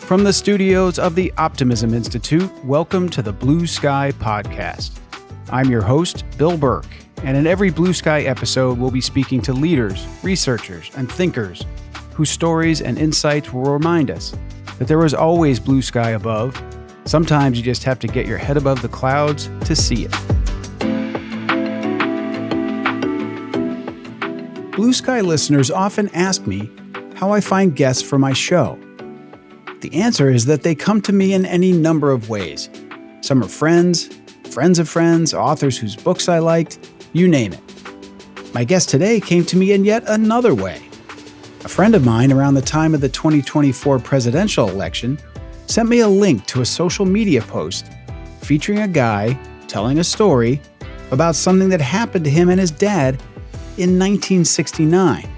From the studios of the Optimism Institute, welcome to the Blue Sky Podcast. I'm your host, Bill Burke, and in every Blue Sky episode, we'll be speaking to leaders, researchers, and thinkers whose stories and insights will remind us that there is always blue sky above. Sometimes you just have to get your head above the clouds to see it. Blue Sky listeners often ask me how I find guests for my show. The answer is that they come to me in any number of ways. Some are friends, friends of friends, authors whose books I liked, you name it. My guest today came to me in yet another way. A friend of mine around the time of the 2024 presidential election sent me a link to a social media post featuring a guy telling a story about something that happened to him and his dad in 1969.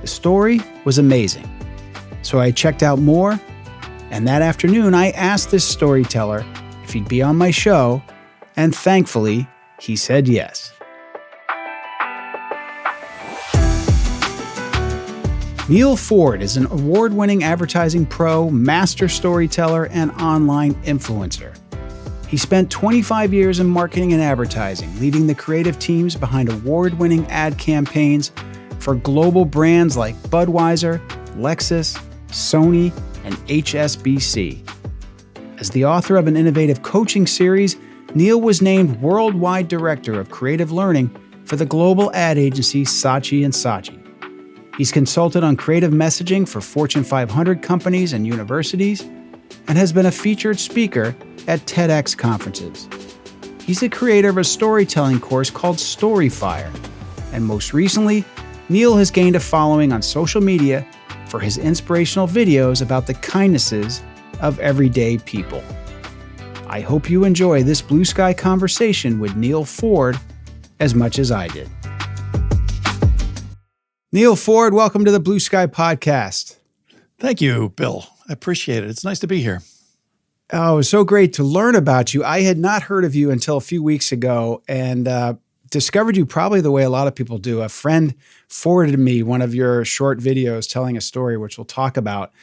The story was amazing. So I checked out more, and that afternoon I asked this storyteller if he'd be on my show, and thankfully, he said yes. Neal Foard is an award-winning advertising pro, master storyteller, and online influencer. He spent 25 years in marketing and advertising, leading the creative teams behind award-winning ad campaigns for global brands like Budweiser, Lexus, Sony, and HSBC. As the author of an innovative coaching series, Neal was named Worldwide Director of Creative Learning for the global ad agency Saatchi & Saatchi. He's consulted on creative messaging for Fortune 500 companies and universities, and has been a featured speaker at TEDx conferences. He's the creator of a storytelling course called Storyfire, and most recently, Neal has gained a following on social media for his inspirational videos about the kindnesses of everyday people. I hope you enjoy this Blue Sky conversation with Neal Foard as much as I did. Neal Foard, welcome to the Blue Sky Podcast. Thank you, Bill. I appreciate it. It's nice to be here. Oh, it was so great to learn about you. I had not heard of you until a few weeks ago, and discovered you probably the way a lot of people do. A friend forwarded me one of your short videos telling a story, which we'll talk about.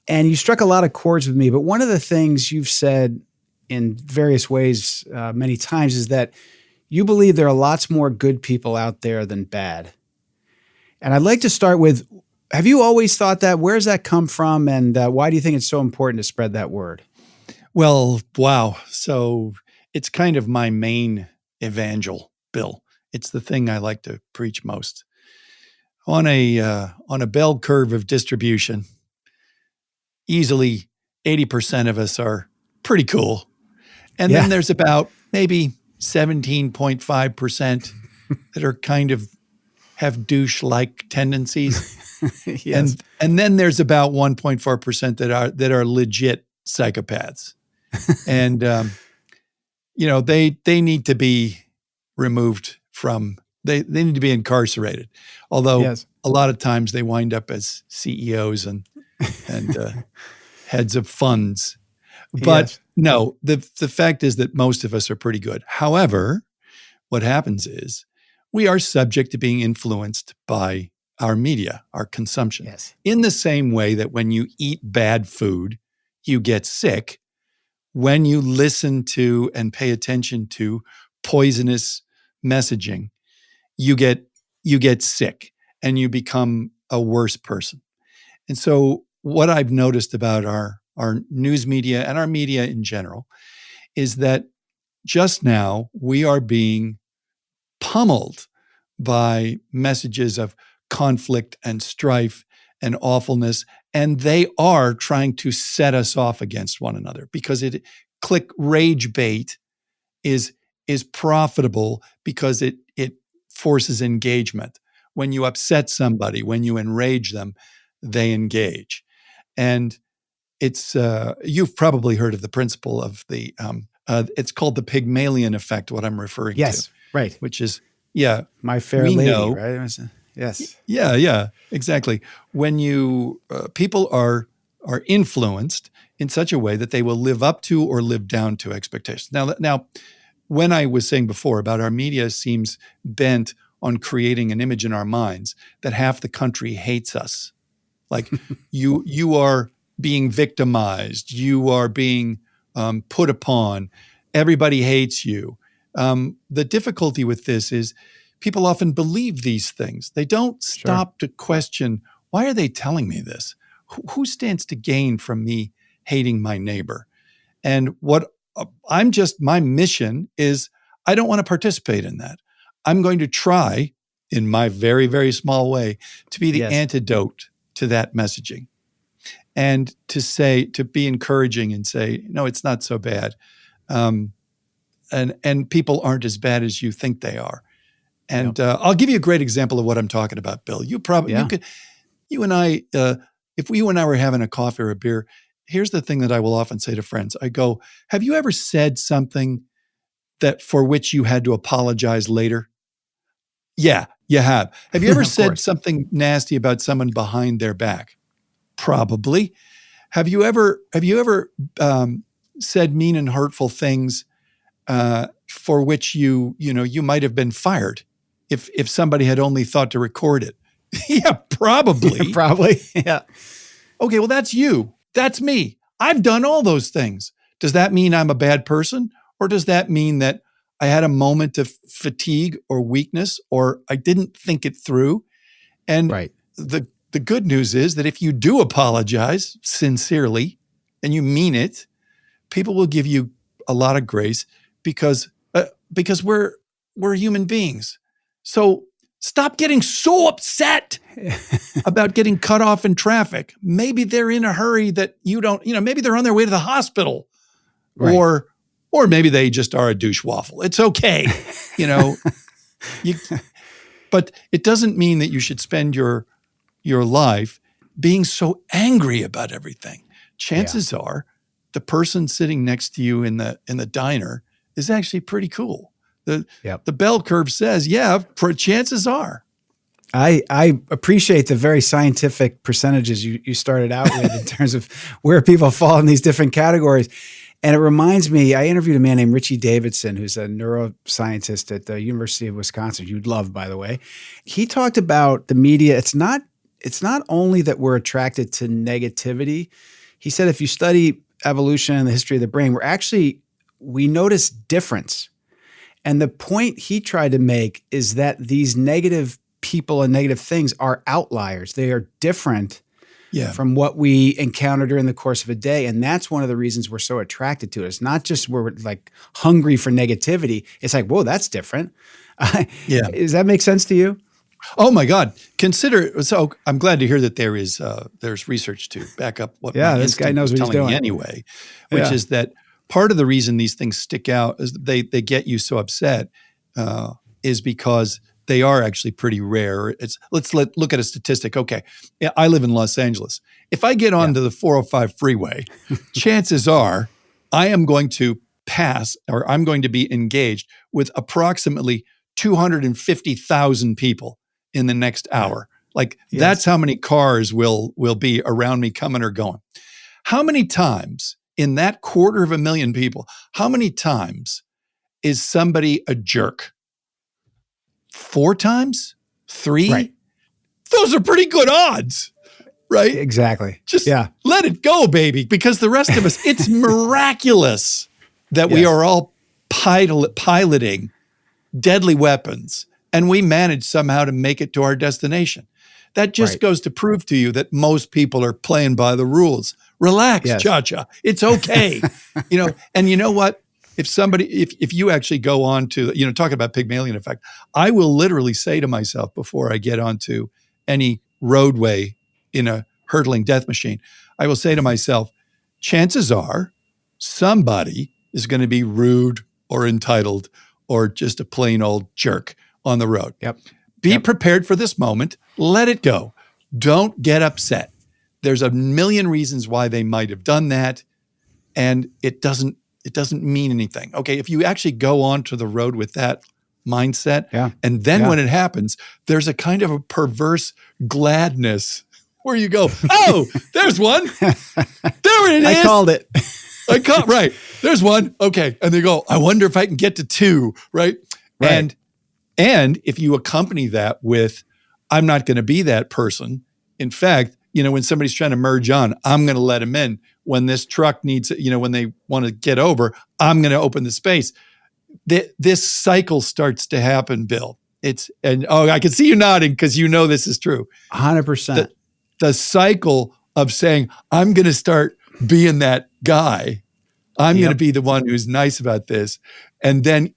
And you struck a lot of chords with me. But one of the things you've said in various ways many times is that you believe there are lots more good people out there than bad. And I'd like to start with, have you always thought that? Where does that come from? And why do you think it's so important to spread that word? Well, wow. So it's kind of my main evangel, Bill. It's the thing I like to preach most. On a bell curve of distribution, easily 80% of us are pretty cool. And then there's about maybe 17.5% that are kind of have douche-like tendencies. Yes. And then there's about 1.4% that are legit psychopaths. And they need to be removed from, they need to be incarcerated. Although a lot of times they wind up as CEOs and heads of funds. But no, the fact is that most of us are pretty good. However, what happens is we are subject to being influenced by our media, our consumption. Yes. In the same way that when you eat bad food, you get sick, when you listen to and pay attention to poisonous messaging, you get sick and you become a worse person. And so what I've noticed about our news media and our media in general is that just now we are being pummeled by messages of conflict and strife and awfulness, and they are trying to set us off against one another because rage bait is profitable because it forces engagement. When you upset somebody, when you enrage them, they engage. And it's you've probably heard of the principle of the it's called the Pygmalion effect, what I'm referring to. Yes, right. Which is, My Fair Lady, right? Yes. Yeah, exactly. When you people are influenced in such a way that they will live up to or live down to expectations. Now, when I was saying before about our media seems bent on creating an image in our minds that half the country hates us, like you are being victimized. You are being put upon. Everybody hates you. The difficulty with this is people often believe these things. They don't Sure. stop to question, why are they telling me this? Who stands to gain from me hating my neighbor? And my mission is I don't want to participate in that. I'm going to try in my very, very small way to be the Yes. antidote to that messaging and to be encouraging and say, no, it's not so bad. And people aren't as bad as you think they are. And I'll give you a great example of what I'm talking about, Bill. You and I, if you and I were having a coffee or a beer, here's the thing that I will often say to friends. I go, have you ever said something for which you had to apologize later? Yeah, you have. Have you ever said something nasty about someone behind their back? Probably. Have you ever said mean and hurtful things for which you might have been fired if somebody had only thought to record it? Yeah, probably. Yeah, probably. Yeah. Okay, well, that's you. That's me. I've done all those things. Does that mean I'm a bad person? Or does that mean that I had a moment of fatigue or weakness, or I didn't think it through? And right. The good news is that if you do apologize sincerely and you mean it, people will give you a lot of grace because we're human beings. So stop getting so upset about getting cut off in traffic. Maybe they're in a hurry that you don't, maybe they're on their way to the hospital, right. or maybe they just are a douche waffle. It's okay. But it doesn't mean that you should spend your life being so angry about everything. Chances are the person sitting next to you in the diner is actually pretty cool. The bell curve says, chances are. I appreciate the very scientific percentages you started out with in terms of where people fall in these different categories. And it reminds me, I interviewed a man named Richie Davidson, who's a neuroscientist at the University of Wisconsin, you'd love, by the way. He talked about the media. It's not only that we're attracted to negativity. He said if you study evolution and the history of the brain, we notice difference. And the point he tried to make is that these negative people and negative things are outliers. They are different from what we encounter during the course of a day. And that's one of the reasons we're so attracted to it. It's not just we're like hungry for negativity. It's like, whoa, that's different. Does that make sense to you? Oh my God. So I'm glad to hear that there's research to back up what my this guy knows what he's doing anyway, which is that part of the reason these things stick out is they get you so upset is because they are actually pretty rare. Let's look at a statistic. Okay, I live in Los Angeles. If I get onto the 405 freeway, chances are I am going to pass or I'm going to be engaged with approximately 250,000 people in the next hour. That's how many cars will be around me coming or going. How many times in that 250,000 people, how many times is somebody a jerk? 4 times? 3? Right. Those are pretty good odds, right? Exactly. Just let it go, baby, because the rest of us, it's miraculous that we are all piloting deadly weapons and we manage somehow to make it to our destination. That just goes to prove to you that most people are playing by the rules. Relax, Cha-Cha. It's okay. And you know what? If you actually go on to, talking about Pygmalion effect, I will literally say to myself before I get onto any roadway in a hurtling death machine, I will say to myself, chances are somebody is going to be rude or entitled or just a plain old jerk on the road. Be prepared for this moment. Let it go. Don't get upset. There's a million reasons why they might have done that, and it doesn't mean anything. Okay, if you actually go onto the road with that mindset, and then when it happens, there's a kind of a perverse gladness where you go, oh, there's one. There it is. I called it. Right. There's one. Okay. And they go, I wonder if I can get to 2, right? And if you accompany that with, I'm not going to be that person. In fact, when somebody's trying to merge on, I'm going to let them in. When this truck needs, when they want to get over, I'm going to open the space. This cycle starts to happen, Bill. I can see you nodding because this is true. 100%. The cycle of saying, I'm going to start being that guy. I'm going to be the one who's nice about this. And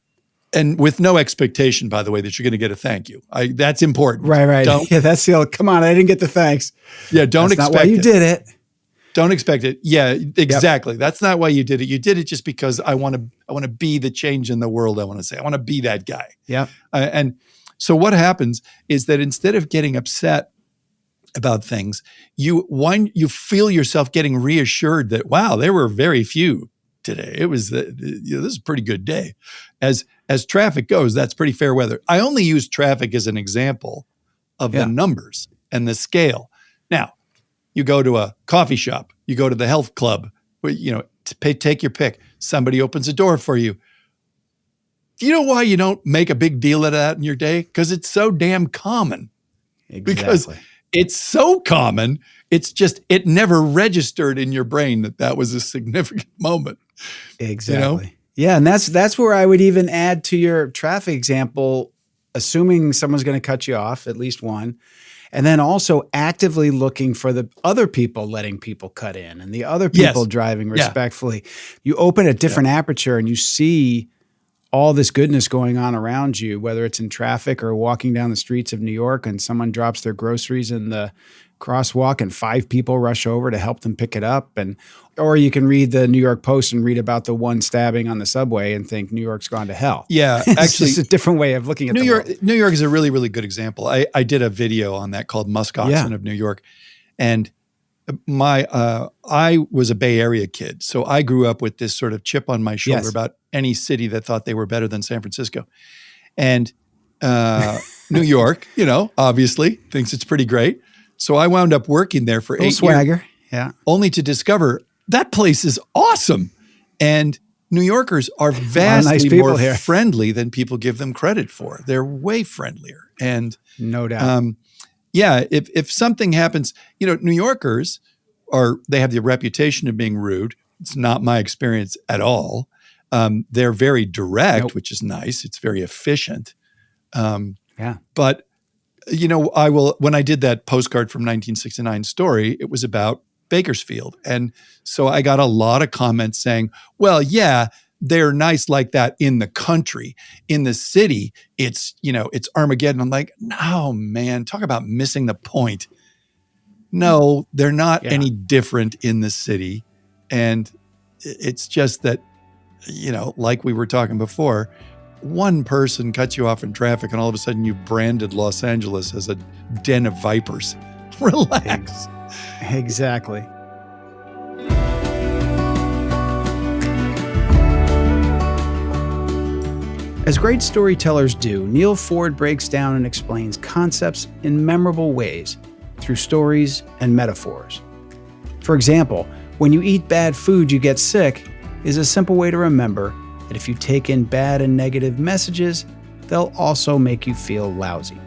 with no expectation, by the way, that you're going to get a thank you. That's important. Right. That's the come on, I didn't get the thanks. Yeah, don't expect it. That's not why you did it. Don't expect it. Yeah, exactly. Yep. That's not why you did it. You did it just because I want to be the change in the world. I want to say, I want to be that guy. Yeah. And so what happens is that instead of getting upset about things, you feel yourself getting reassured that, wow, there were very few today. It was this is a pretty good day. As traffic goes, that's pretty fair weather. I only use traffic as an example of the numbers and the scale. Now, you go to a coffee shop, you go to the health club, take your pick. Somebody opens a door for you. Do you know why you don't make a big deal of that in your day? Because it's so damn common. Exactly. Because it's so common, it never registered in your brain that was a significant moment. Exactly. Yeah, and that's where I would even add to your traffic example, assuming someone's going to cut you off, at least one. And then also actively looking for the other people letting people cut in and the other people driving respectfully. You open a different aperture and you see all this goodness going on around you, whether it's in traffic or walking down the streets of New York and someone drops their groceries in the crosswalk and 5 people rush over to help them pick it up. Or you can read the New York Post and read about the one stabbing on the subway and think New York's gone to hell. Yeah, it's just a different way of looking at New York. world. New York is a really, really good example. I did a video on that called Musk Oxen of New York. And I was a Bay Area kid. So I grew up with this sort of chip on my shoulder about any city that thought they were better than San Francisco. And New York, obviously thinks it's pretty great. So I wound up working there for 8 years. Swagger. Yeah. Only to discover that place is awesome. And New Yorkers are vastly more friendly than people give them credit for. They're way friendlier. And no doubt. If something happens, New Yorkers they have the reputation of being rude. It's not my experience at all. They're very direct, which is nice. It's very efficient. But when I did that postcard from 1969 story, it was about Bakersfield. And so I got a lot of comments saying, well, yeah, they're nice like that in the country. In the city, it's Armageddon. I'm like, no, man, talk about missing the point. No, they're not any different in the city. And it's just that, like we were talking before, one person cuts you off in traffic and all of a sudden you've branded Los Angeles as a den of vipers. Relax. Exactly. As great storytellers do, Neal Foard breaks down and explains concepts in memorable ways through stories and metaphors. For example, when you eat bad food, you get sick is a simple way to remember that if you take in bad and negative messages, they'll also make you feel lousy.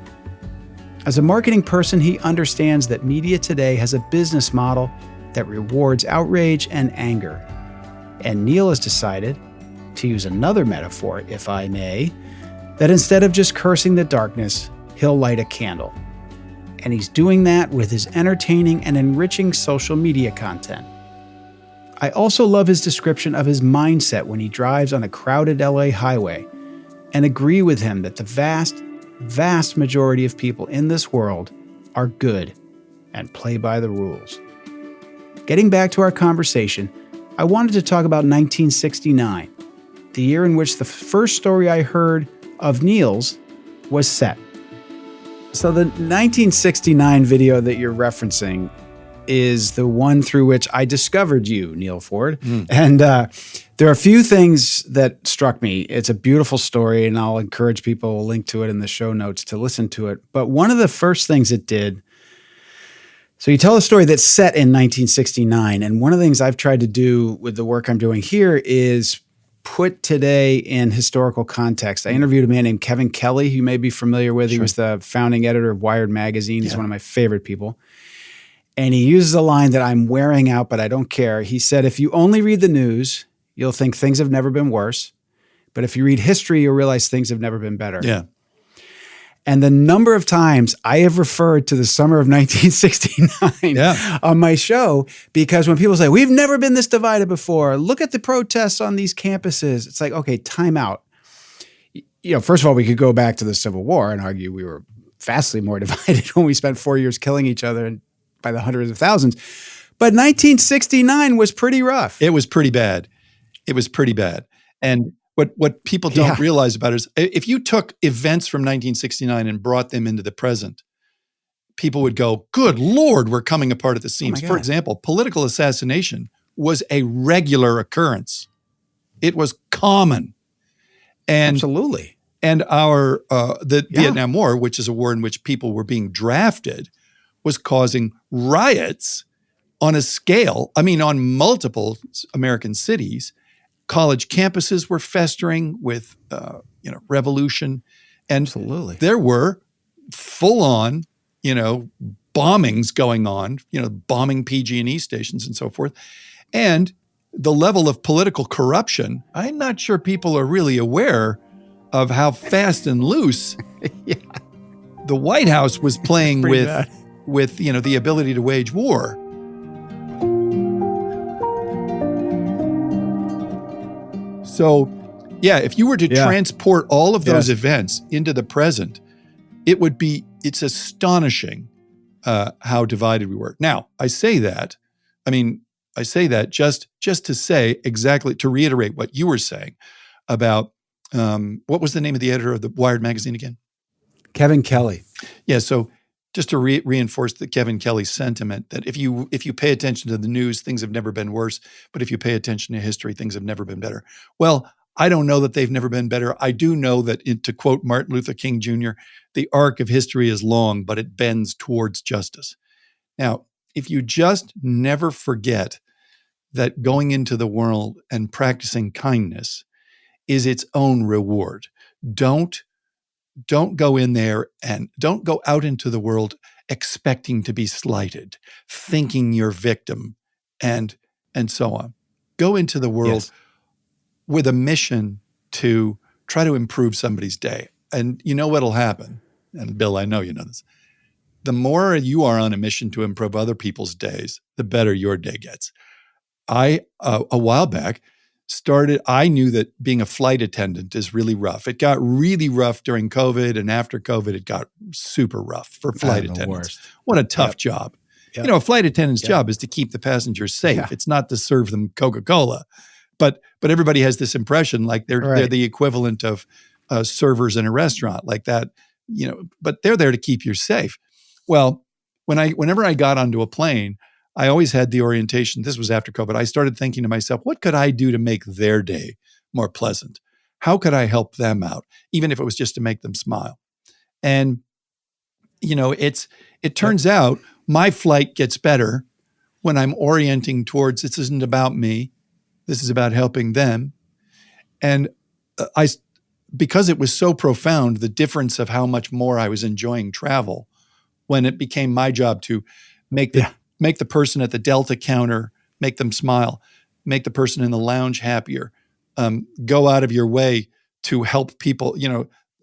As a marketing person, he understands that media today has a business model that rewards outrage and anger. And Neal has decided, to use another metaphor, if I may, that instead of just cursing the darkness, he'll light a candle. And he's doing that with his entertaining and enriching social media content. I also love his description of his mindset when he drives on a crowded LA highway, and agree with him that the vast majority of people in this world are good and play by the rules. Getting back to our conversation, I wanted to talk about 1969, the year in which the first story I heard of Neal's was set. So the 1969 video that you're referencing is the one through which I discovered you, Neal Foard. And there are a few things that struck me. It's a beautiful story, and I'll encourage people, we'll link to it in the show notes to listen to it. But one of the first things it did, so you tell a story that's set in 1969, and one of the things I've tried to do with the work I'm doing here is put today in historical context. I interviewed a man named Kevin Kelly, who you may be familiar with. Sure. He was the founding editor of Wired magazine. He's one of my favorite people. And he uses a line that I'm wearing out, but I don't care. He said, if you only read the news, you'll think things have never been worse. But if you read history, you'll realize things have never been better. Yeah. And the number of times I have referred to the summer of 1969 on my show, because when people say, we've never been this divided before, look at the protests on these campuses. It's like, okay, time out. First of all, we could go back to the Civil War and argue we were vastly more divided when we spent 4 years killing each other by the hundreds of thousands. But 1969 was pretty rough. It was pretty bad. And what people don't realize about it is if you took events from 1969 and brought them into the present, people would go, good Lord, we're coming apart at the seams. For example, political assassination was a regular occurrence. It was common. And absolutely. And the Vietnam War, which is a war in which people were being drafted, was causing riots on a scale, on multiple American cities. College campuses were festering with, revolution. And absolutely. There were full-on, bombings going on, bombing PG&E stations and so forth. And the level of political corruption, I'm not sure people are really aware of how fast and loose the White House was playing with the ability to wage war. So, if you were to transport all of those events into the present, it's astonishing how divided we were. Now, I say that just to say exactly, to reiterate what you were saying about, what was the name of the editor of the Wired magazine again? Kevin Kelly. Yeah, so just to reinforce the Kevin Kelly sentiment that if you pay attention to the news, things have never been worse, but if you pay attention to history, things have never been better. Well, I don't know that they've never been better. I do know that, to quote Martin Luther King Jr., the arc of history is long, but it bends towards justice. Now, if you just never forget that going into the world and practicing kindness is its own reward, don't go in there and don't go out into the world expecting to be slighted, thinking you're victim, and so on. Go into the world with a mission to try to improve somebody's day. And you know what'll happen, and Bill, I know you know this, the more you are on a mission to improve other people's days, the better your day gets. A while back, I knew that being a flight attendant is really rough. It got really rough during COVID, and after COVID, it got super rough for flight attendants. What a tough job. Yep. A flight attendant's job is to keep the passengers safe. Yeah. It's not to serve them Coca-Cola. But everybody has this impression like they're the equivalent of servers in a restaurant like that, but they're there to keep you safe. Well, whenever I got onto a plane, I always had the orientation, this was after COVID, I started thinking to myself, what could I do to make their day more pleasant? How could I help them out, even if it was just to make them smile? And, it turns out my flight gets better when I'm orienting towards, this isn't about me, this is about helping them. And because it was so profound, the difference of how much more I was enjoying travel when it became my job to make the person at the Delta counter, make them smile, make the person in the lounge happier, go out of your way to help people.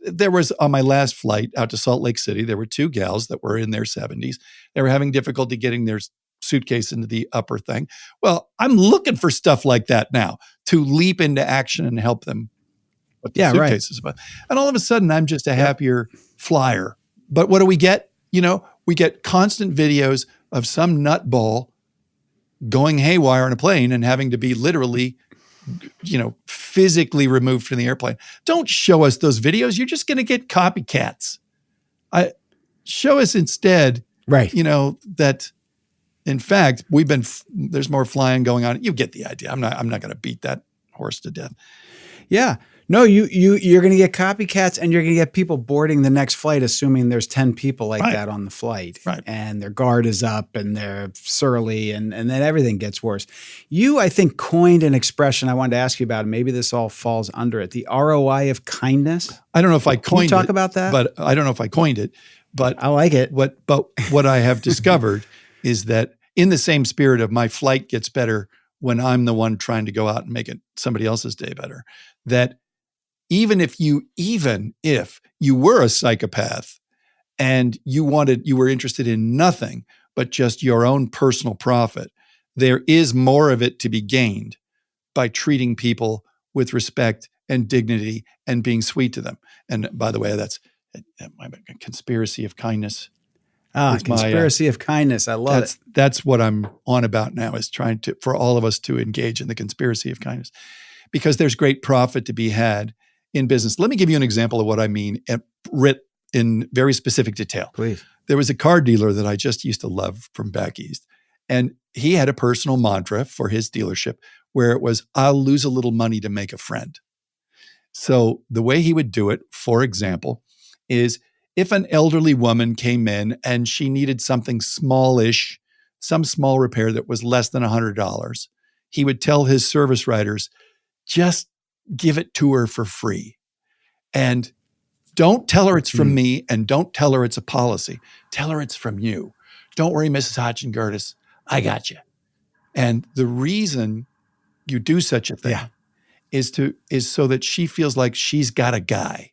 There was, on my last flight out to Salt Lake City, there were two gals that were in their 70s. They were having difficulty getting their suitcase into the upper thing. Well, I'm looking for stuff like that now to leap into action and help them. What the suitcase is about. And all of a sudden, I'm just a happier flyer. But what do we get? We get constant videos of some nutball going haywire on a plane and having to be literally, physically removed from the airplane. Don't show us those videos. You're just going to get copycats. Show us instead, that in fact, there's more flying going on. You get the idea. I'm not going to beat that horse to death. Yeah. No, you're going to get copycats, and you're going to get people boarding the next flight, assuming there's 10 people like that on the flight, and their guard is up, and they're surly, and then everything gets worse. You, I think, coined an expression I wanted to ask you about, and maybe this all falls under it: the ROI of kindness. I don't know if I coined it. Can you talk about that? But I don't know if I coined it. But I like it. What I have discovered is that in the same spirit of my flight gets better when I'm the one trying to go out and make it somebody else's day better, that even if you were a psychopath and you were interested in nothing but just your own personal profit, there is more of it to be gained by treating people with respect and dignity and being sweet to them. And by the way, that's my conspiracy of kindness. Conspiracy of kindness. I love it. That's what I'm on about now, is trying for all of us to engage in the conspiracy of kindness, because there's great profit to be had in business. Let me give you an example of what I mean, writ in very specific detail. Please. There was a car dealer that I just used to love from back east, and he had a personal mantra for his dealership where it was, I'll lose a little money to make a friend. So the way he would do it, for example, is if an elderly woman came in and she needed something smallish, some small repair that was less than $100, he would tell his service writers, just give it to her for free. And don't tell her it's from me, and don't tell her it's a policy. Tell her it's from you. Don't worry, Mrs. Hodgson-Gertis, I got you. And the reason you do such a thing is so that she feels like she's got a guy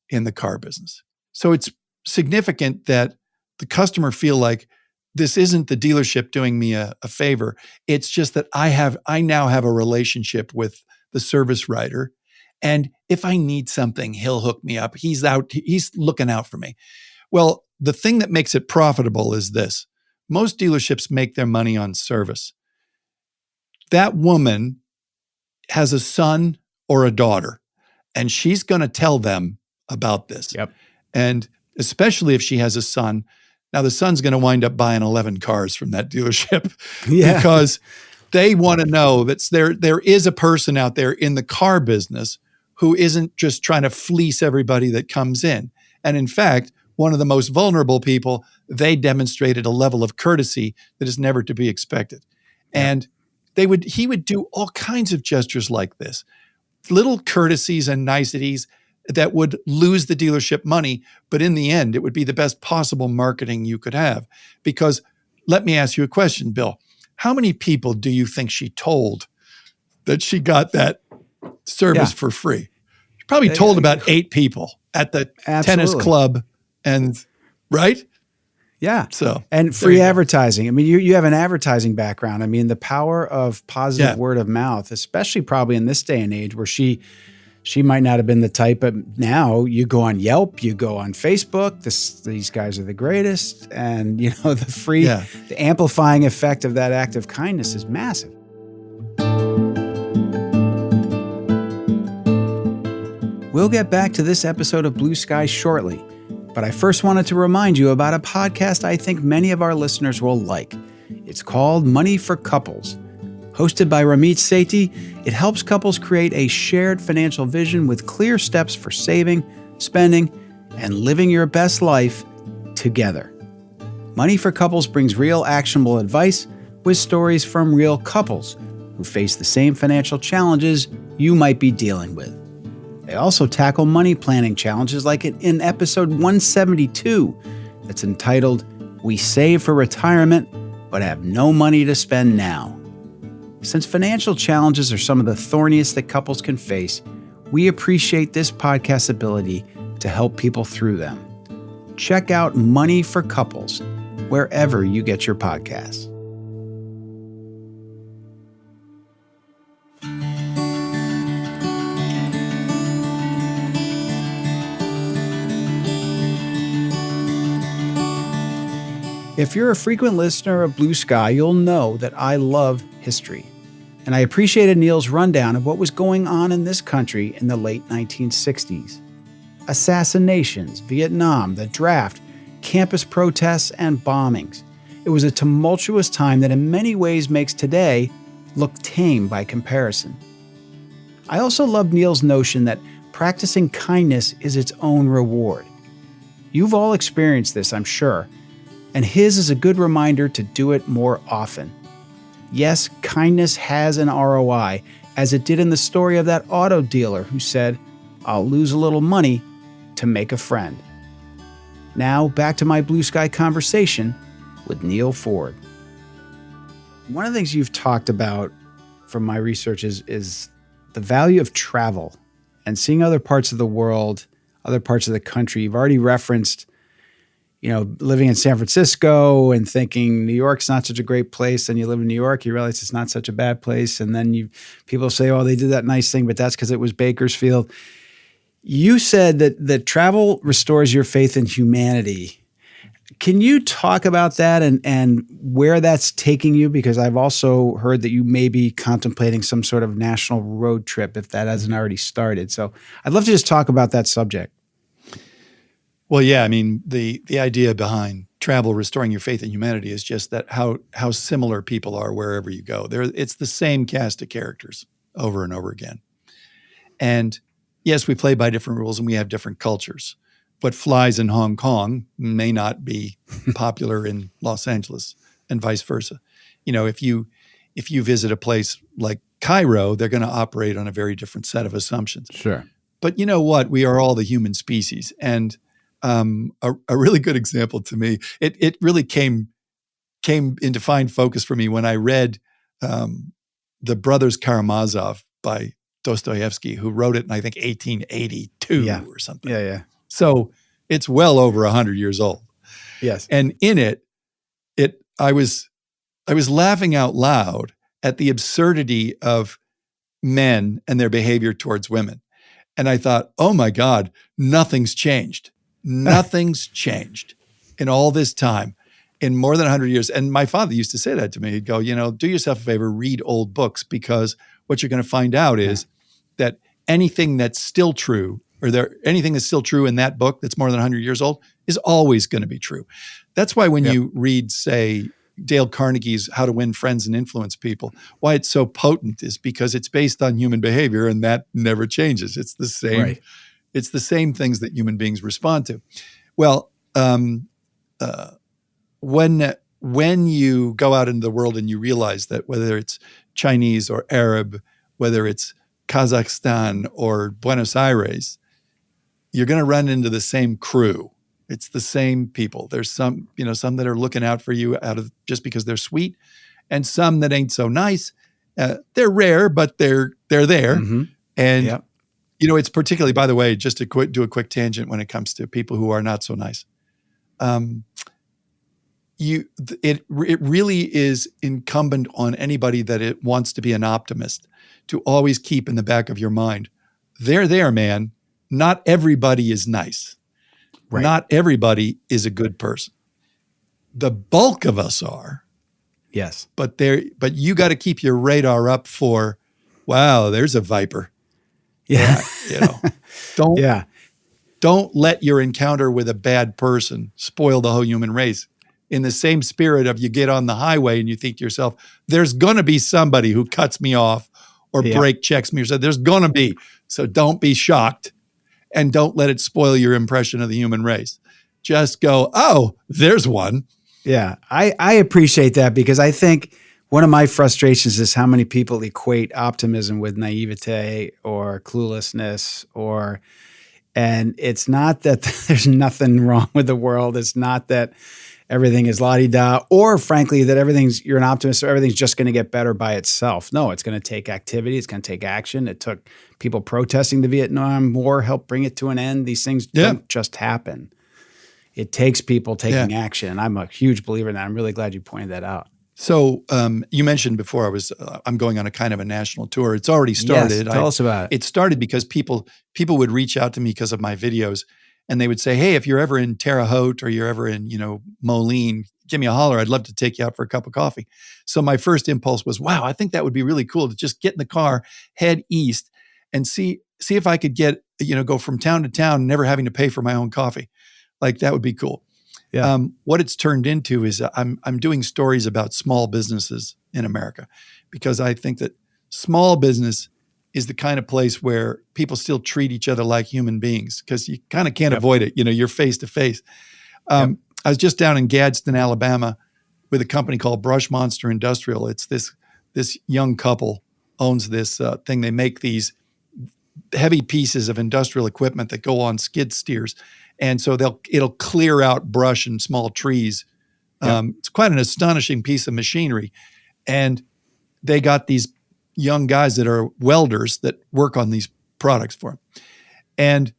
in the car business. So it's significant that the customer feel like this isn't the dealership doing me a favor. It's just that I now have a relationship with the service writer. And if I need something, he'll hook me up. He's looking out for me. Well, the thing that makes it profitable is this. Most dealerships make their money on service. That woman has a son or a daughter, and she's going to tell them about this. Yep. And especially if she has a son. Now, the son's going to wind up buying 11 cars from that dealership because they want to know that there is a person out there in the car business who isn't just trying to fleece everybody that comes in. And in fact, one of the most vulnerable people, they demonstrated a level of courtesy that is never to be expected. Yeah. And he would do all kinds of gestures like this, little courtesies and niceties that would lose the dealership money, but in the end, it would be the best possible marketing you could have. Because let me ask you a question, Bill. How many people do you think she told that she got that service for free? She probably told about 8 people at the tennis club, and right? Yeah. So, and free advertising. I mean, you have an advertising background. I mean, the power of positive word of mouth, especially probably in this day and age where she might not have been the type, but now you go on Yelp, you go on Facebook, these guys are the greatest. And, the amplifying effect of that act of kindness is massive. We'll get back to this episode of Blue Sky shortly, but I first wanted to remind you about a podcast I think many of our listeners will like. It's called Money for Couples. Hosted by Ramit Sethi, it helps couples create a shared financial vision with clear steps for saving, spending, and living your best life together. Money for Couples brings real actionable advice with stories from real couples who face the same financial challenges you might be dealing with. They also tackle money planning challenges like in episode 172 that's entitled, We Save for Retirement but Have No Money to Spend Now. Since financial challenges are some of the thorniest that couples can face, we appreciate this podcast's ability to help people through them. Check out Money for Couples wherever you get your podcasts. If you're a frequent listener of Blue Sky, you'll know that I love history. And I appreciated Neal's rundown of what was going on in this country in the late 1960s. Assassinations, Vietnam, the draft, campus protests, and bombings. It was a tumultuous time that in many ways makes today look tame by comparison. I also love Neal's notion that practicing kindness is its own reward. You've all experienced this, I'm sure, and his is a good reminder to do it more often. Yes, kindness has an ROI, as it did in the story of that auto dealer who said, I'll lose a little money to make a friend. Now, back to my Blue Sky conversation with Neal Foard. One of the things you've talked about from my research is the value of travel and seeing other parts of the world, other parts of the country. You've already referenced, living in San Francisco and thinking New York's not such a great place. Then you live in New York, you realize it's not such a bad place. And then people say, oh, they did that nice thing, but that's because it was Bakersfield. You said that travel restores your faith in humanity. Can you talk about that and where that's taking you? Because I've also heard that you may be contemplating some sort of national road trip if that hasn't already started. So I'd love to just talk about that subject. Well, yeah, I mean, the idea behind travel restoring your faith in humanity is just that how similar people are wherever you go. It's the same cast of characters over and over again. And yes, we play by different rules and we have different cultures. What flies in Hong Kong may not be popular in Los Angeles and vice versa. If you visit a place like Cairo, they're going to operate on a very different set of assumptions. Sure. But you know what? We are all the human species. And a really good example to me, it really came into fine focus for me when I read The Brothers Karamazov by Dostoevsky, who wrote it in, I think, 1882 or something. Yeah. So it's well over 100 years old. Yes. And in it I was laughing out loud at the absurdity of men and their behavior towards women. And I thought, oh my God, nothing's changed. Nothing's changed in all this time, in more than 100 years. And my father used to say that to me. He'd go, do yourself a favor, read old books, because what you're going to find out is that anything that's still true, anything that's still true in that book that's more than 100 years old is always going to be true. That's why when you read, say, Dale Carnegie's How to Win Friends and Influence People, why it's so potent is because it's based on human behavior, and that never changes. It's the same. Right. It's the same things that human beings respond to. Well, when you go out into the world and you realize that whether it's Chinese or Arab, whether it's Kazakhstan or Buenos Aires, you're going to run into the same crew. It's the same people. There's some that are looking out for you just because they're sweet, and some that ain't so nice. They're rare, but they're there. Mm-hmm. And it's particularly, by the way, just to do a quick tangent when it comes to people who are not so nice. It really is incumbent on anybody that it wants to be an optimist to always keep in the back of your mind, they're there, man. Not everybody is nice. Right. Not everybody is a good person. The bulk of us are. Yes. But you got to keep your radar up for, wow, there's a viper. Yeah. Don't let your encounter with a bad person spoil the whole human race. In the same spirit of you get on the highway and you think to yourself, there's going to be somebody who cuts me off or brake checks me or something. There's going to be. So don't be shocked and don't let it spoil your impression of the human race. Just go, oh, there's one. Yeah, I appreciate that, because I think one of my frustrations is how many people equate optimism with naivete or cluelessness, and it's not that there's nothing wrong with the world. It's not that everything is la-di-da, or frankly, that you're an optimist, so everything's just going to get better by itself. No, it's going to take activity. It's going to take action. It took people protesting the Vietnam War, help bring it to an end. These things don't just happen. It takes people taking action. And I'm a huge believer in that. I'm really glad you pointed that out. So you mentioned before I'm going on a kind of a national tour. It's already started. Yes, tell us about it. It started because people would reach out to me because of my videos, and they would say, hey, if you're ever in Terre Haute or you're ever in, Moline, give me a holler. I'd love to take you out for a cup of coffee. So my first impulse was, wow, I think that would be really cool to just get in the car, head east, and see if I could get, go from town to town, never having to pay for my own coffee. Like, that would be cool. Yeah. What it's turned into is I'm doing stories about small businesses in America, because I think that small business is the kind of place where people still treat each other like human beings, because you kind of can't avoid it. You're face to face. I was just down in Gadsden, Alabama, with a company called Brush Monster Industrial. It's this young couple owns this thing. They make these heavy pieces of industrial equipment that go on skid steers. And so it'll clear out brush and small trees. It's quite an astonishing piece of machinery. And they got these young guys that are welders that work on these products for them. And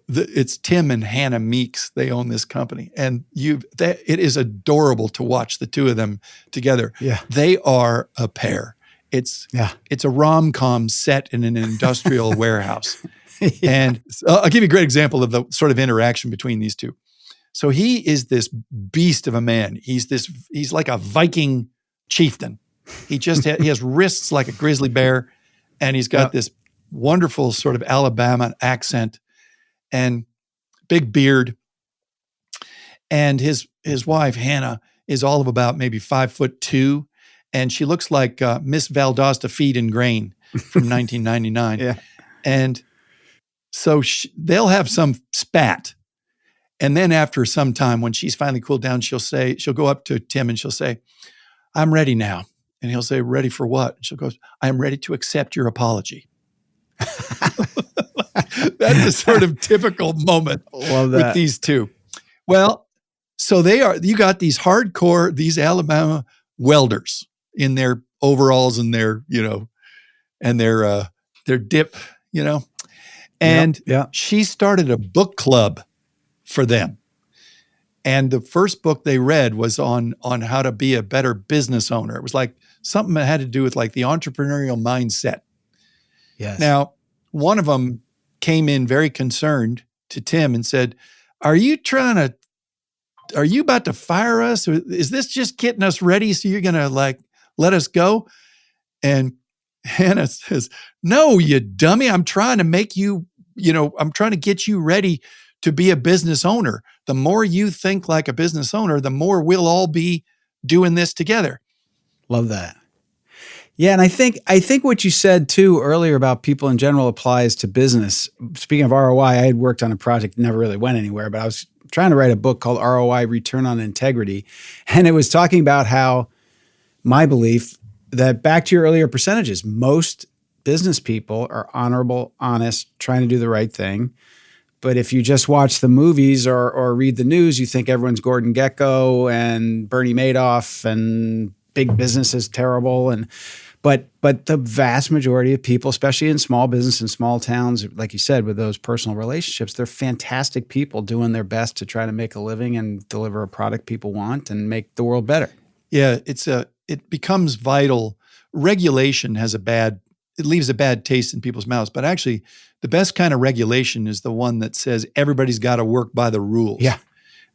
it's Tim and Hannah Meeks. They own this company, and it is adorable to watch the two of them together. Yeah, they are a pair. It's a rom-com set in an industrial warehouse. Yeah. And I'll give you a great example of the sort of interaction between these two. So he is this beast of a man. He's like a Viking chieftain. He has wrists like a grizzly bear, and he's got this wonderful sort of Alabama accent and big beard. And his wife, Hannah, is all of about maybe 5'2", and she looks like Miss Valdosta Feed and Grain from 1999. Yeah. And so they'll have some spat. And then after some time, when she's finally cooled down, she'll go up to Tim and she'll say, "I'm ready now." And he'll say, "Ready for what?" And she'll go, "I'm ready to accept your apology." That's a sort of typical moment with these two. Well, so you got these hardcore, these Alabama welders in their overalls and their dip, and she started a book club for them. And the first book they read was on how to be a better business owner. It was like something that had to do with like the entrepreneurial mindset. Yes. Now, one of them came in very concerned to Tim and said, are you about to fire us? Or is this just getting us ready so you're going to like let us go? And Hannah says, "No, you dummy. I'm trying to make you, I'm trying to get you ready to be a business owner. The more you think like a business owner, the more we'll all be doing this together." Love that. Yeah, and I think what you said too earlier about people in general applies to business. Speaking of ROI, I had worked on a project that never really went anywhere, but I was trying to write a book called ROI, Return on Integrity, and it was talking about how my belief that, back to your earlier percentages, most business people are honorable, honest, trying to do the right thing. But if you just watch the movies or read the news, you think everyone's Gordon Gekko and Bernie Madoff and big business is terrible. But the vast majority of people, especially in small business and small towns, like you said, with those personal relationships, they're fantastic people doing their best to try to make a living and deliver a product people want and make the world better. Yeah, it becomes vital. Regulation it leaves a bad taste in people's mouths, but actually the best kind of regulation is the one that says everybody's got to work by the rules. Yeah.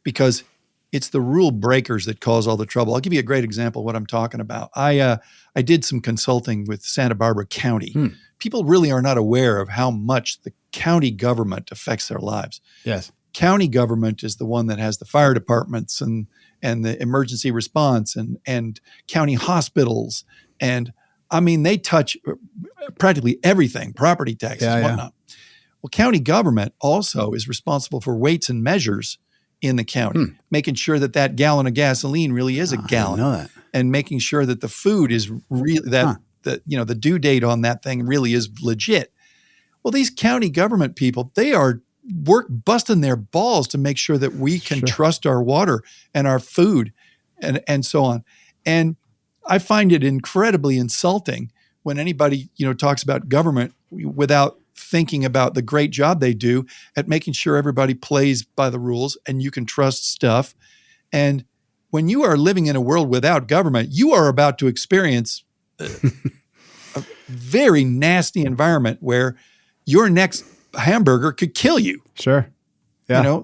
Because it's the rule breakers that cause all the trouble. I'll give you a great example of what I'm talking about. I did some consulting with Santa Barbara County. People really are not aware of how much the county government affects their lives. Yes. County government is the one that has the fire departments and the emergency response and county hospitals. And I mean, they touch practically everything, property taxes and whatnot. Well, county government also is responsible for weights and measures in the county, making sure that gallon of gasoline really is a gallon, I didn't know that. and making sure that the food is really the due date on that thing really is legit. Well, these county government people, they are busting their balls to make sure that we can trust our water and our food and so on. And I find it incredibly insulting when anybody, talks about government without thinking about the great job they do at making sure everybody plays by the rules and you can trust stuff. And when you are living in a world without government, you are about to experience a very nasty environment where your next hamburger could kill you. Sure. Yeah.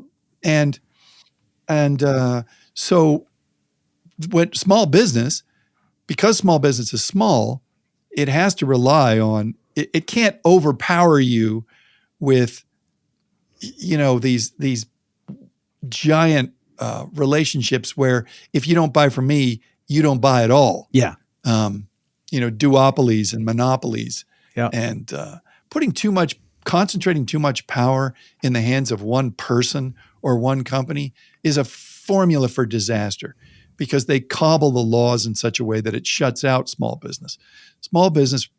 So when small business, because small business is small, it has to rely on, it can't overpower you with, these giant relationships where if you don't buy from me, you don't buy at all. Yeah. Duopolies and monopolies. Yeah. And concentrating too much power in the hands of one person or one company is a formula for disaster, because they cobble the laws in such a way that it shuts out small business. Small business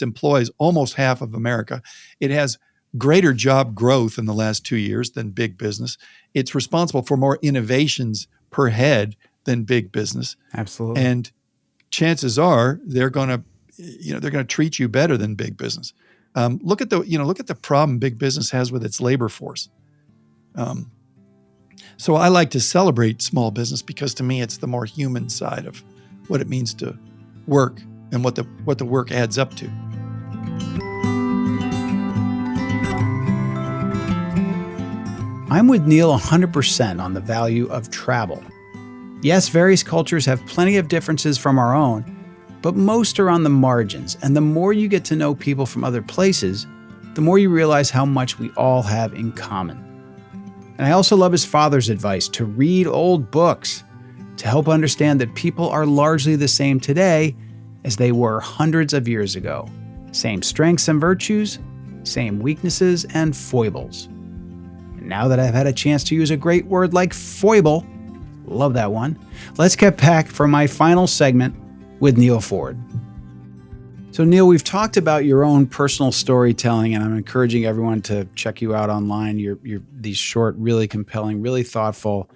employs almost half of America. It has greater job growth in the last 2 years than big business. It's responsible for more innovations per head than big business. Absolutely. And chances are they're going to treat you better than big business. Look at the problem big business has with its labor force. So I like to celebrate small business because to me it's the more human side of what it means to work and what the work adds up to. I'm with Neal 100% on the value of travel. Yes, various cultures have plenty of differences from our own, but most are on the margins, and the more you get to know people from other places, the more you realize how much we all have in common. And I also love his father's advice to read old books to help understand that people are largely the same today as they were hundreds of years ago. Same strengths and virtues, same weaknesses and foibles. And now that I've had a chance to use a great word like foible, love that one, let's get back for my final segment with Neal Foard. So Neal, we've talked about your own personal storytelling, and I'm encouraging everyone to check you out online. You're these short, really compelling, really thoughtful,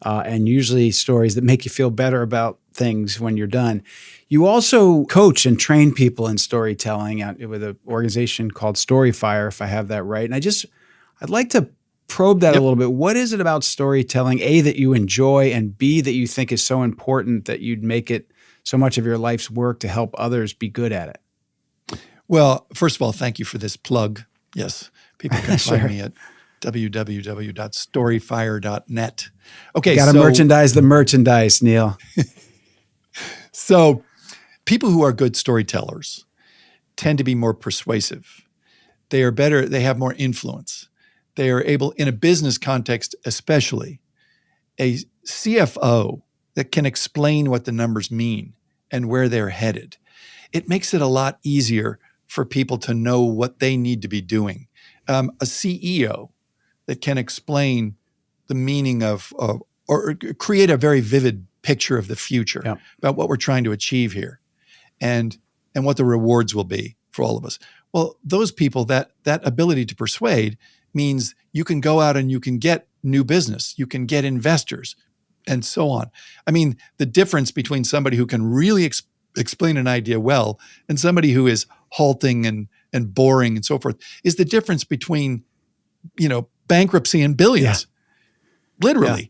and usually stories that make you feel better about things when you're done. You also coach and train people in storytelling with an organization called Storyfire, if I have that right. And I'd like to probe that a little bit. What is it about storytelling, A, that you enjoy, and B, that you think is so important that you'd make it so much of your life's work to help others be good at it? Well, first of all, thank you for this plug. Yes, people can Sure. find me at www.storyfire.net. Okay, Got to merchandise the merchandise, Neal. So people who are good storytellers tend to be more persuasive. They are better, they have more influence. They are able, in a business context especially, a CFO that can explain what the numbers mean and where they're headed. It makes it a lot easier for people to know what they need to be doing. A CEO that can explain the meaning of, or create a very vivid picture of the future about what we're trying to achieve here and what the rewards will be for all of us. Well, those people, that ability to persuade means you can go out and you can get new business, you can get investors, and so on. I mean, the difference between somebody who can really explain an idea well and somebody who is halting and boring and so forth is the difference between, bankruptcy and billions. Yeah. Literally. Yeah.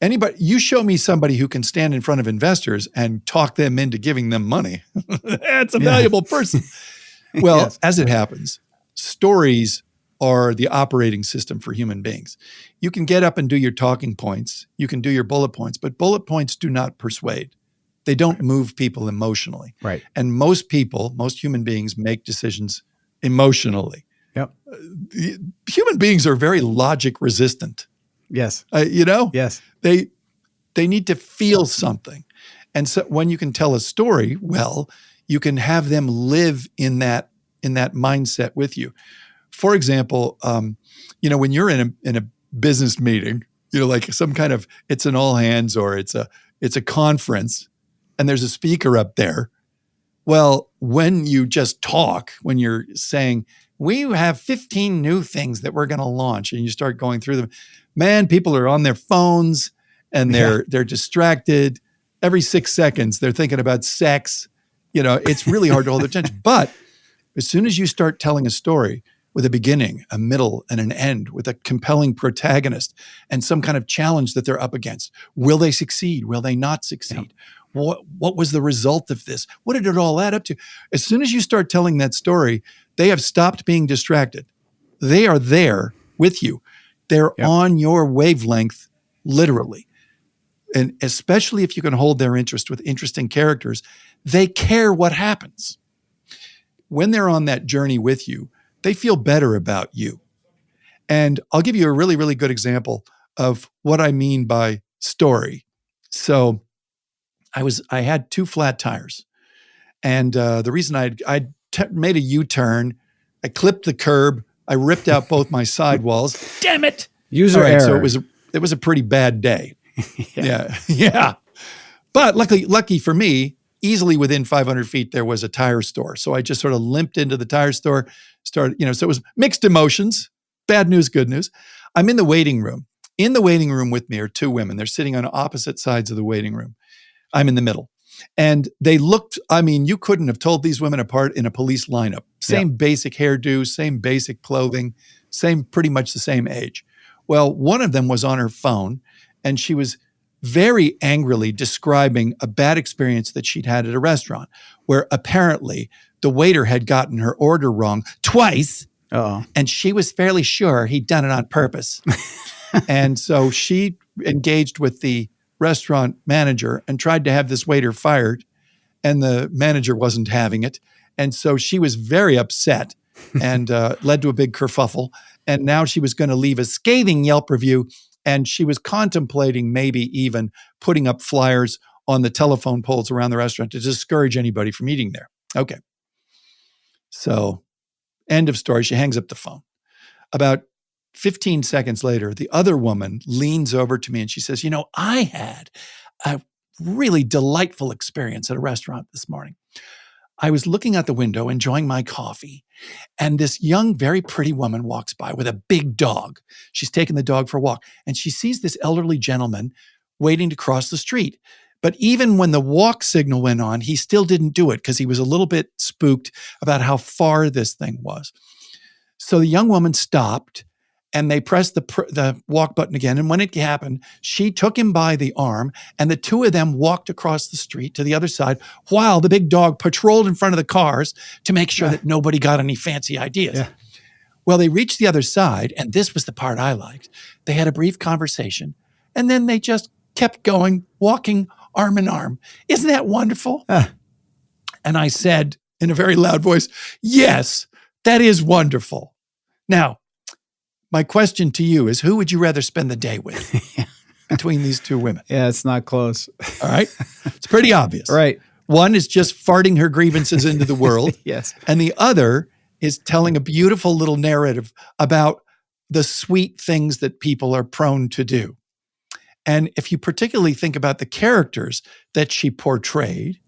Anybody, you show me somebody who can stand in front of investors and talk them into giving them money. That's a valuable person. Well, as it happens, stories are the operating system for human beings. You can get up and do your talking points. You can do your bullet points, but bullet points do not persuade. They don't move people emotionally. Right. And most human beings make decisions emotionally. Yep. Human beings are very logic resistant. Yes. Yes. They need to feel something. And so when you can tell a story, well, you can have them live in that mindset with you. For example, when you're in a business meeting, like some kind of, it's an all hands or it's a conference and there's a speaker up there. Well, when you just talk, when you're saying, we have 15 new things that we're going to launch and you start going through them, man, people are on their phones and they're distracted. Every 6 seconds, they're thinking about sex. It's really hard to hold their attention. But as soon as you start telling a story with a beginning, a middle, and an end, with a compelling protagonist and some kind of challenge that they're up against, will they succeed? Will they not succeed? Yeah. What was the result of this? What did it all add up to? As soon as you start telling that story, they have stopped being distracted. They are there with you. They're on your wavelength, literally. And especially if you can hold their interest with interesting characters, they care what happens. When they're on that journey with you, they feel better about you. And I'll give you a really, really good example of what I mean by story. So I had 2 flat tires. And the reason I made a U-turn, I clipped the curb, I ripped out both my sidewalls. Damn it! User error. So it was a pretty bad day. Yeah. But lucky for me, easily within 500 feet, there was a tire store. So I just sort of limped into the tire store, so it was mixed emotions, bad news, good news. I'm in the waiting room In the waiting room with me are two women. They're sitting on opposite sides of the waiting room. I'm in the middle. And they looked, I mean, you couldn't have told these women apart in a police lineup. Same basic hairdo, same basic clothing, pretty much the same age. Well, one of them was on her phone, and she was very angrily describing a bad experience that she'd had at a restaurant where apparently the waiter had gotten her order wrong twice. And she was fairly sure he'd done it on purpose. And so she engaged with the restaurant manager and tried to have this waiter fired, and the manager wasn't having it. And so she was very upset and led to a big kerfuffle. And now she was going to leave a scathing Yelp review, and she was contemplating maybe even putting up flyers on the telephone poles around the restaurant to discourage anybody from eating there. Okay. So end of story. She hangs up the phone. About 15 seconds later, the other woman leans over to me and she says, you know, I had a really delightful experience at a restaurant this morning. I was looking out the window, enjoying my coffee, and this young, very pretty woman walks by with a big dog. She's taking the dog for a walk, and she sees this elderly gentleman waiting to cross the street. But even when the walk signal went on, he still didn't do it because he was a little bit spooked about how far this thing was. So the young woman stopped, and they pressed the walk button again. And when it happened, she took him by the arm, and the two of them walked across the street to the other side while the big dog patrolled in front of the cars to make sure that nobody got any fancy ideas. Yeah. Well, they reached the other side, and this was the part I liked. They had a brief conversation, and then they just kept going, walking arm in arm. Isn't that wonderful? And I said in a very loud voice, yes, that is wonderful. Now, my question to you is, who would you rather spend the day with between these two women? Yeah, it's not close. All right. It's pretty obvious. Right. One is just farting her grievances into the world. Yes. And the other is telling a beautiful little narrative about the sweet things that people are prone to do. And if you particularly think about the characters that she portrayed,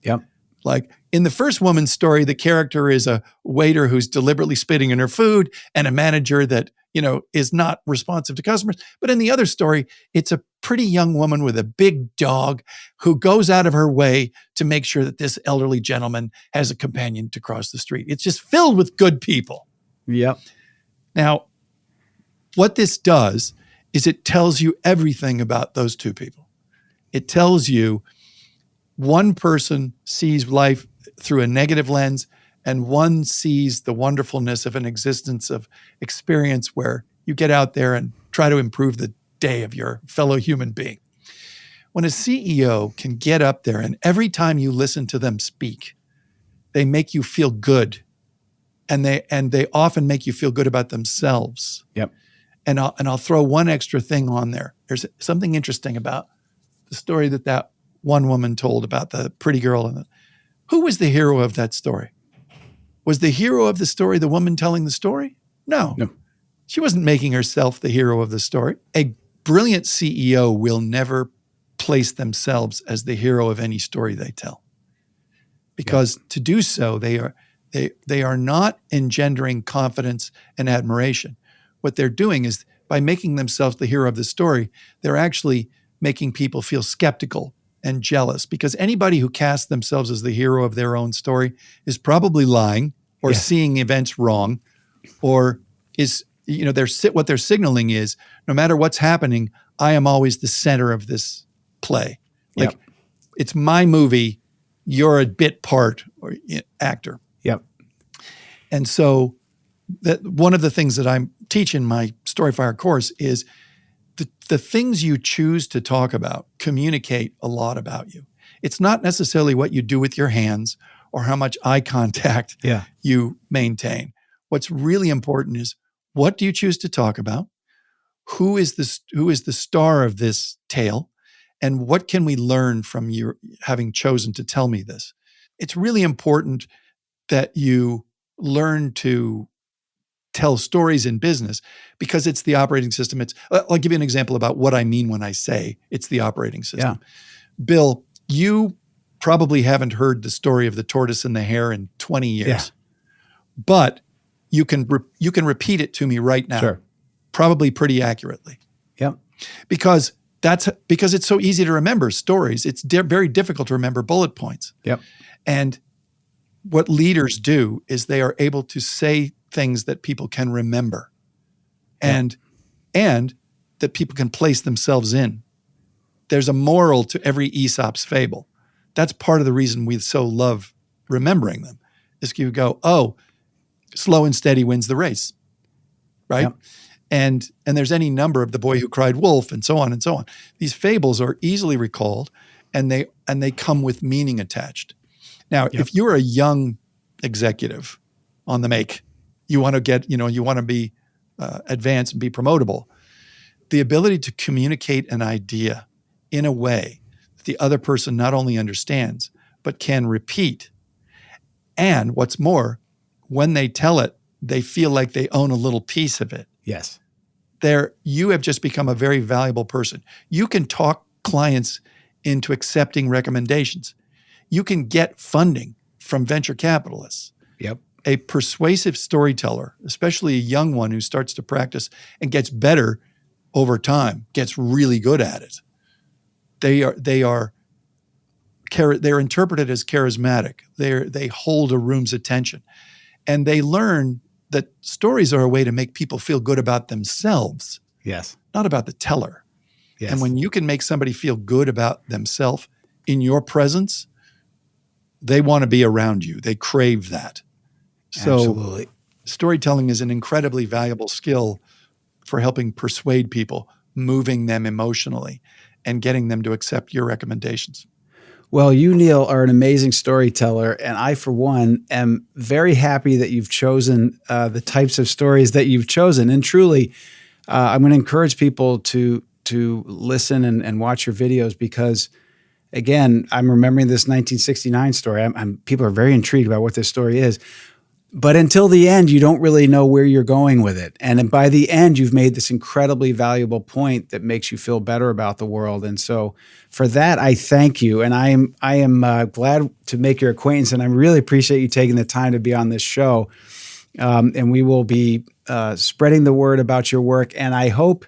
like in the first woman's story, the character is a waiter who's deliberately spitting in her food and a manager that, you know, is not responsive to customers. But in the other story, it's a pretty young woman with a big dog who goes out of her way to make sure that this elderly gentleman has a companion to cross the street. It's just filled with good people. Yep. Now, what this does is it tells you everything about those two people. It tells you one person sees life through a negative lens, and one sees the wonderfulness of an existence of experience where you get out there and try to improve the day of your fellow human being. When a CEO can get up there and every time you listen to them speak, they make you feel good, and they often make you feel good about themselves. Yep. And I'll throw one extra thing on there. There's something interesting about the story that one woman told about the pretty girl. Who was the hero of that story? Was the hero of the story the woman telling the story? No. She wasn't making herself the hero of the story. A brilliant CEO will never place themselves as the hero of any story they tell. Because to do so, they are not engendering confidence and admiration. What they're doing is, by making themselves the hero of the story, they're actually making people feel skeptical and jealous, because anybody who casts themselves as the hero of their own story is probably lying or seeing events wrong, or is, you know, what they're signaling is, no matter what's happening, I am always the center of this play. Like, it's my movie, you're a bit part or actor. Yep. And so that one of the things that I'm teaching my Storyfire course is the things you choose to talk about communicate a lot about you. It's not necessarily what you do with your hands or how much eye contact you maintain. What's really important is, what do you choose to talk about? Who is the star of this tale? And what can we learn from you having chosen to tell me this? It's really important that you learn to tell stories in business, because it's the operating system. I'll give you an example about what I mean when I say it's the operating system. Bill, you probably haven't heard the story of the tortoise and the hare in 20 years, but you can repeat it to me right now, probably pretty accurately. Yep. Because it's so easy to remember stories. It's very difficult to remember bullet points. Yep. And what leaders do is they are able to say things that people can remember, and that people can place themselves in. There's a moral to every Aesop's fable. That's part of the reason we so love remembering them. Is you go, oh, slow and steady wins the race, right? Yep. And there's any number of The Boy Who Cried Wolf and so on and so on. These fables are easily recalled, and they come with meaning attached. Now, if you're a young executive on the make, you want to be advanced and be promotable. The ability to communicate an idea in a way that the other person not only understands, but can repeat. And what's more, when they tell it, they feel like they own a little piece of it. Yes. You have just become a very valuable person. You can talk clients into accepting recommendations. You can get funding from venture capitalists. Yep. A persuasive storyteller, especially a young one who starts to practice and gets better over time, gets really good at it. They're interpreted as charismatic. They hold a room's attention, and they learn that stories are a way to make people feel good about themselves. Yes. Not about the teller. Yes. And when you can make somebody feel good about themselves in your presence, they want to be around you. They crave that. So Absolutely. Storytelling is an incredibly valuable skill for helping persuade people, moving them emotionally, and getting them to accept your recommendations. Well, you, Neal, are an amazing storyteller, and I, for one, am very happy that you've chosen the types of stories that you've chosen. And truly, I'm going to encourage people to listen and watch your videos because, again, I'm remembering this 1969 story. People are very intrigued about what this story is. But until the end, you don't really know where you're going with it. And by the end, you've made this incredibly valuable point that makes you feel better about the world. And so for that, I thank you. And I am glad to make your acquaintance. And I really appreciate you taking the time to be on this show. And we will be spreading the word about your work. And I hope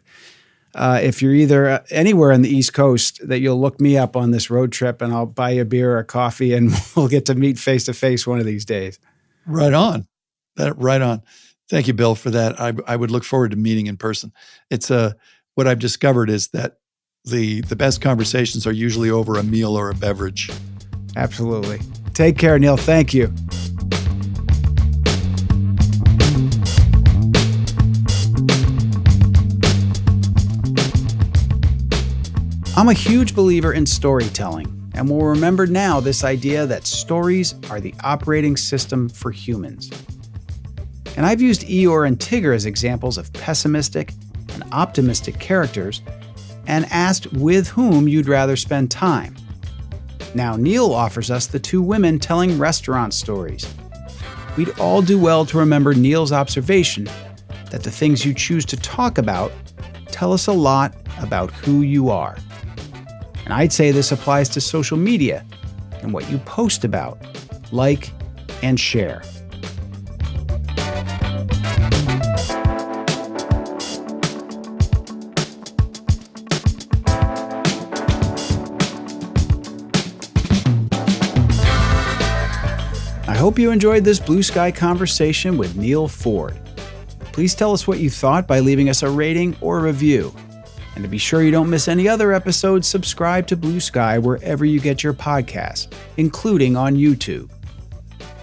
if you're either anywhere on the East Coast that you'll look me up on this road trip and I'll buy you a beer or a coffee and we'll get to meet face to face one of these days. Right on. Right on. Thank you, Bill, for that. I would look forward to meeting in person. It's what I've discovered is that the best conversations are usually over a meal or a beverage. Absolutely. Take care, Neal. Thank you. I'm a huge believer in storytelling. And we'll remember now this idea that stories are the operating system for humans. And I've used Eeyore and Tigger as examples of pessimistic and optimistic characters and asked with whom you'd rather spend time. Now Neal offers us the two women telling restaurant stories. We'd all do well to remember Neal's observation that the things you choose to talk about tell us a lot about who you are. And I'd say this applies to social media and what you post about, like, and share. I hope you enjoyed this Blue Sky conversation with Neal Foard. Please tell us what you thought by leaving us a rating or a review. And to be sure you don't miss any other episodes, subscribe to Blue Sky wherever you get your podcasts, including on YouTube.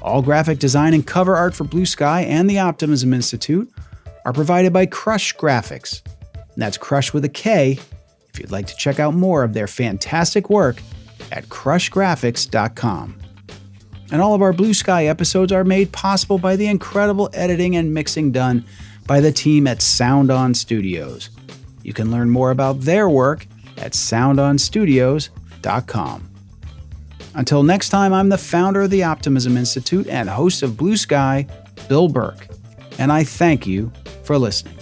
All graphic design and cover art for Blue Sky and the Optimism Institute are provided by Crush Graphics. And that's Crush with a K if you'd like to check out more of their fantastic work at crushgraphics.com. And all of our Blue Sky episodes are made possible by the incredible editing and mixing done by the team at Sound On Studios. You can learn more about their work at soundonstudios.com. Until next time, I'm the founder of the Optimism Institute and host of Blue Sky, Bill Burke, and I thank you for listening.